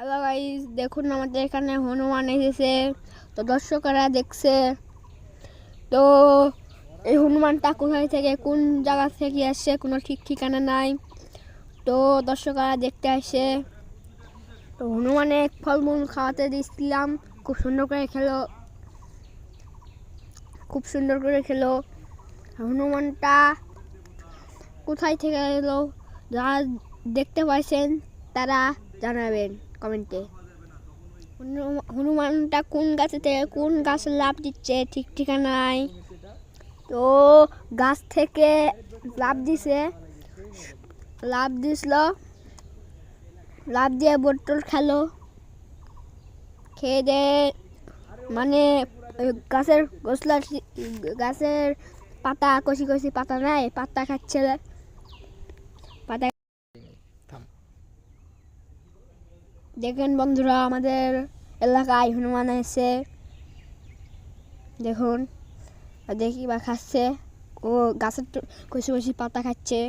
Hello guys, দেখুন আমাদের এখানে হনুমান এসেছে। তো দর্শকরা দেখছে। তো এই হনুমানটা কোথায় থেকে কোন জায়গা থেকে আসছে কোনো ঠিক ঠিকানা নাই। তো দর্শকরা দেখতে আসে। তো হনুমানে ফলমূল খাওয়াতে দিয়েছিলাম, খুব সুন্দর করে খেলো, খুব সুন্দর করে খেলো। হনুমানটা কোথায় থেকে এলো, যারা দেখতে পাইছেন তারা জানাবেন কমেন্টে। হনুমানটা কোন গাছে থেকে কোন গাছে লাফ দিচ্ছে ঠিক ঠিকানা নাই। তো গাছ থেকে লাফ দিছে, লাফ দিছিল, লাফ দিয়ে বোতল খেলো, খেয়ে দে মানে গাছের গোসলা, গাছের পাতা কষি কষি পাতা নাই, পাতা খাচ্ছে, পাতা। দেখেন বন্ধুরা, আমাদের এলাকায় হনুমান এসে দেখুন, দেখি বা খাচ্ছে, ও গাছের কষি কষি পাতা খাচ্ছে।